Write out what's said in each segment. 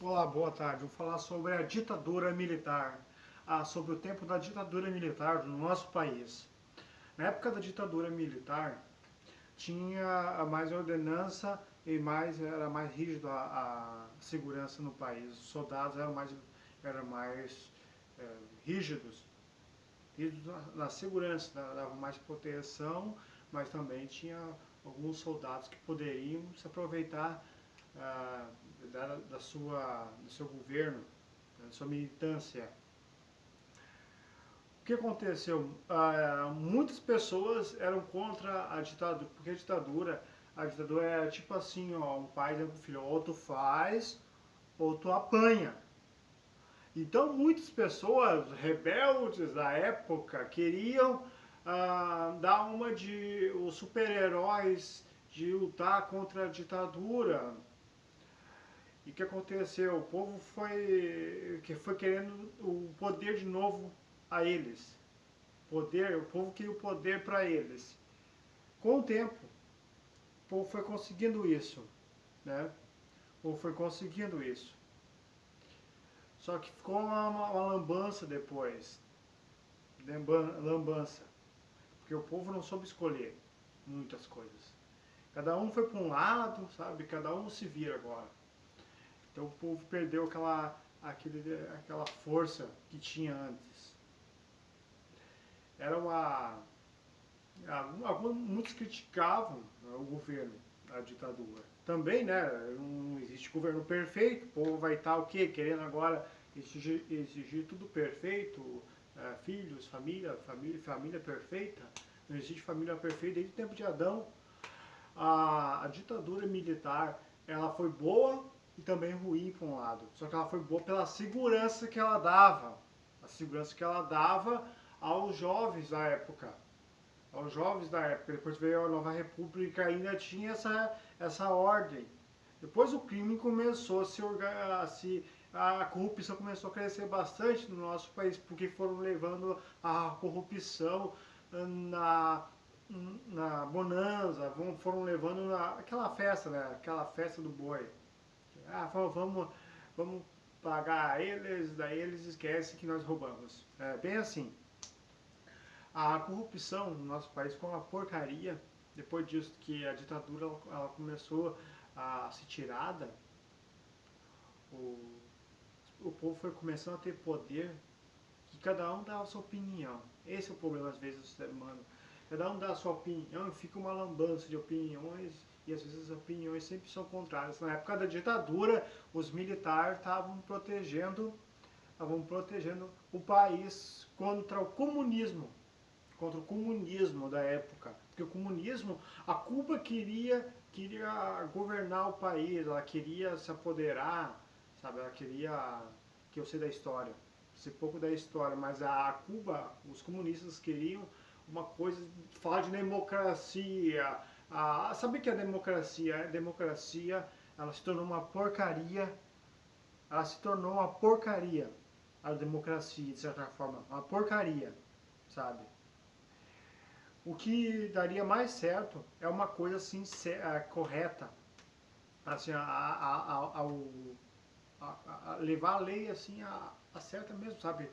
Olá, boa tarde. Vou falar sobre a ditadura militar, sobre o tempo da ditadura militar no nosso país. Na época da ditadura militar, tinha mais ordenança e era mais rígido a segurança no país. Os soldados eram mais eh, rígidos, rígidos na segurança, davam mais proteção, mas também tinha alguns soldados que poderiam se aproveitar ah, do seu governo, da sua militância. O que aconteceu? Muitas pessoas eram contra a ditadura, porque a ditadura era tipo assim, ó, um pai dizendo pro filho, ou tu faz, ou tu apanha. Então muitas pessoas rebeldes da época queriam dar uma de os super-heróis de lutar contra a ditadura. E o que aconteceu? O povo foi querendo o poder de novo a eles. O povo queria o poder para eles. Com o tempo, o povo foi conseguindo isso, né? O povo foi conseguindo isso. Só que ficou uma lambança depois. Lambança. Porque o povo não soube escolher muitas coisas. Cada um foi para um lado, sabe? Cada um se vira agora. Então o povo perdeu aquela força que tinha antes. Era muitos criticavam, né, o governo, a ditadura. Também, né, não existe governo perfeito, o povo vai estar o quê? Querendo agora exigir tudo perfeito, filhos, família perfeita. Não existe família perfeita desde o tempo de Adão. A ditadura militar, ela foi boa e também ruim por um lado. Só que ela foi boa pela segurança que ela dava. A segurança que ela dava aos jovens da época. Aos jovens da época. Depois veio a Nova República e ainda tinha essa ordem. Depois o crime começou a corrupção começou a crescer bastante no nosso país, porque foram levando a corrupção na, na bonança, foram levando aquela festa, né? Aquela festa do boi. Vamos pagar eles, daí eles esquecem que nós roubamos. É bem assim. A corrupção no nosso país foi uma porcaria. Depois disso que a ditadura ela começou a ser tirada, o, o povo foi começando a ter poder, que cada um dá a sua opinião. Esse é o problema às vezes do ser humano. Cada um dá a sua opinião e fica uma lambança de opiniões, e às vezes as opiniões sempre são contrárias. Na época da ditadura, os militares estavam protegendo o país contra o comunismo da época. Porque o comunismo, a Cuba queria governar o país, ela queria se apoderar, sabe? Ela queria, que eu sei da história, sei pouco da história, mas a Cuba, os comunistas queriam uma coisa, falar de democracia. Sabe o que é democracia? A democracia, ela se tornou uma porcaria, ela se tornou uma porcaria, a democracia, de certa forma, uma porcaria, sabe? O que daria mais certo é uma coisa assim correta, assim, levar a lei assim a certa mesmo, sabe?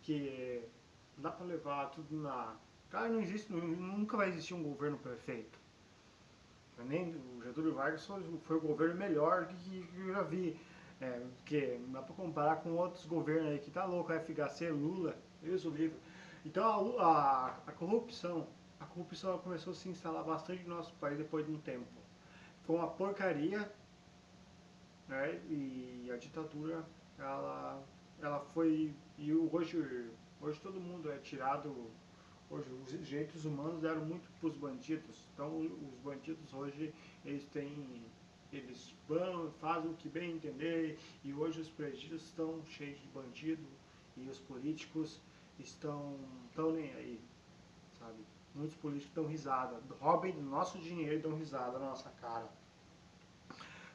Que não dá para levar tudo na. Cara, não existe, nunca vai existir um governo perfeito. Nem o Getúlio Vargas foi o governo melhor que eu já vi. Porque não dá para comparar com outros governos aí que tá louco, FHC, Lula, Deus o livre. Então a corrupção começou a se instalar bastante no nosso país depois de um tempo. Foi uma porcaria, né? E a ditadura, ela foi. E hoje todo mundo é tirado. Hoje os direitos humanos deram muito para os bandidos. Então os bandidos hoje eles vão, fazem o que bem entender, e hoje os presídios estão cheios de bandido e os políticos estão nem aí, sabe? Muitos políticos dão risada, roubem nosso dinheiro e dão risada na nossa cara.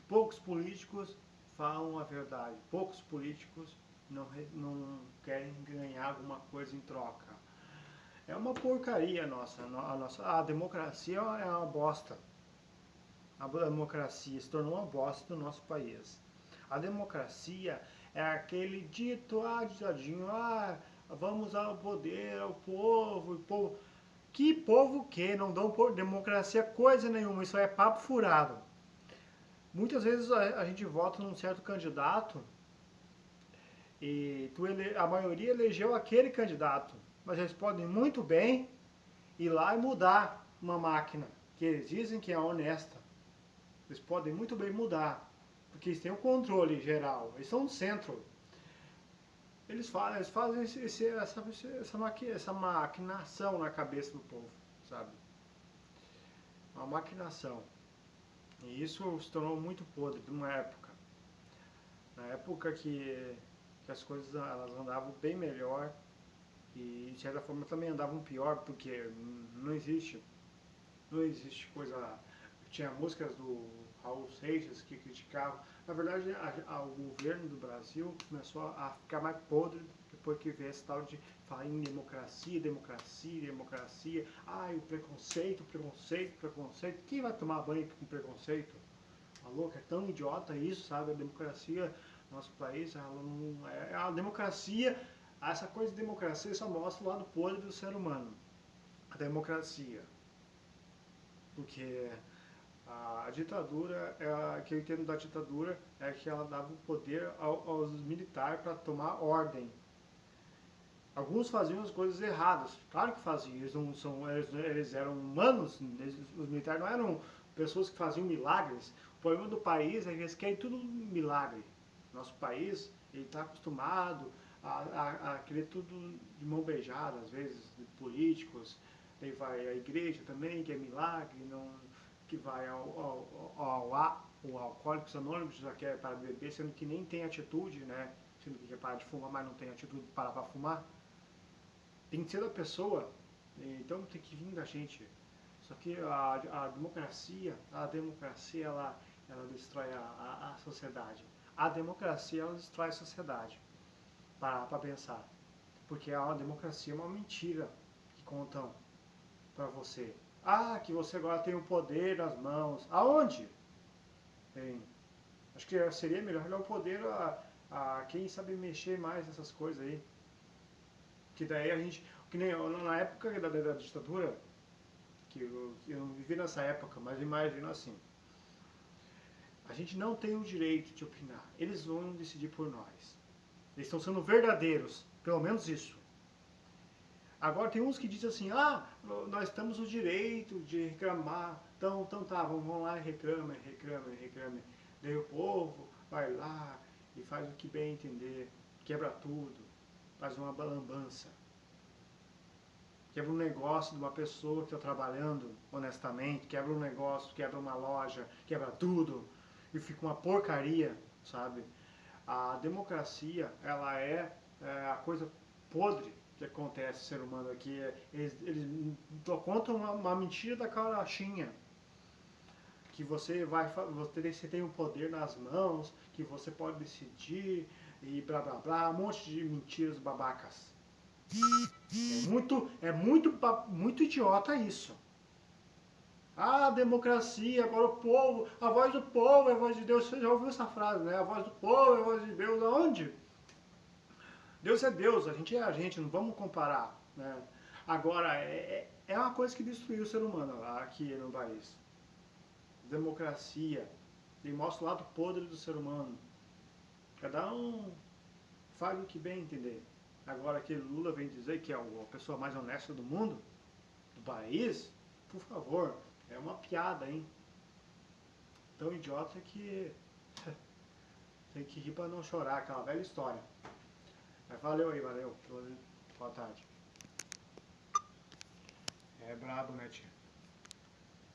Poucos políticos falam a verdade, poucos políticos não querem ganhar alguma coisa em troca. É uma porcaria a democracia é uma bosta. A democracia se tornou uma bosta no nosso país. A democracia é aquele ditadinho, vamos ao poder, ao povo, o povo. Que povo que não dão democracia coisa nenhuma, isso é papo furado. Muitas vezes a gente vota num certo candidato e a maioria elegeu aquele candidato, mas eles podem muito bem ir lá e mudar uma máquina que eles dizem que é honesta. Eles podem muito bem mudar, porque eles têm o controle geral, eles são o centro. Eles fazem essa maquinação na cabeça do povo, sabe? Uma maquinação. E isso se tornou muito podre de uma época. Na época que as coisas elas andavam bem melhor e de certa forma também andavam pior, porque não existe coisa. Tinha músicas do Raul Seixas que criticavam. Na verdade, o governo do Brasil começou a ficar mais podre depois que veio esse tal de falar em democracia. Ai, o preconceito. Quem vai tomar banho com preconceito? Maluco, é tão idiota isso, sabe? A democracia no nosso país, ela não é a democracia. Essa coisa de democracia só mostra o lado podre do ser humano. A democracia. Porque a ditadura, que eu entendo da ditadura, é que ela dava o poder aos militares para tomar ordem. Alguns faziam as coisas erradas, claro que faziam, eles eram humanos, os militares não eram pessoas que faziam milagres. O problema do país é que eles querem tudo milagre. Nosso país, ele está acostumado a querer tudo de mão beijada, às vezes, de políticos. Aí vai a igreja também, que é milagre, não, que vai o Alcoólicos Anônimos, já quer para beber, sendo que nem tem atitude, né? Sendo que quer parar de fumar, mas não tem atitude de parar para fumar. Tem que ser da pessoa, então tem que vir da gente. Só que a democracia ela destrói a sociedade. A democracia, ela destrói a sociedade. Para pensar. Porque a democracia é uma mentira que contam para você. Que você agora tem o poder nas mãos. Aonde? Tem. Acho que seria melhor dar o poder a quem sabe mexer mais nessas coisas aí. Que daí a gente, que nem na época da ditadura, que eu não vivi nessa época, mas imagino assim. A gente não tem o direito de opinar. Eles vão decidir por nós. Eles estão sendo verdadeiros, pelo menos isso. Agora tem uns que dizem assim, nós temos o direito de reclamar. Então tá, vamos lá e reclame. Daí o povo vai lá e faz o que bem entender, quebra tudo, faz uma lambança. Quebra um negócio de uma pessoa que está trabalhando honestamente, quebra um negócio, quebra uma loja, quebra tudo e fica uma porcaria, sabe? A democracia, ela é a coisa podre que acontece no ser humano aqui. Eles contam uma mentira da carochinha. Que você tem o poder nas mãos, que você pode decidir e blá blá blá, um monte de mentiras babacas. É muito idiota isso. Democracia, agora o povo, a voz do povo é a voz de Deus. Você já ouviu essa frase, né? A voz do povo é a voz de Deus. Aonde? Deus é Deus, a gente é a gente, não vamos comparar, né? Agora, é uma coisa que destruiu o ser humano aqui no país. Democracia, ele mostra o lado podre do ser humano. Cada um faz o que bem entender. Agora que Lula vem dizer que é a pessoa mais honesta do mundo, do país, por favor, é uma piada, hein? Tão idiota que tem que rir para não chorar, aquela velha história. Mas valeu. Boa tarde. É brabo, né, tia?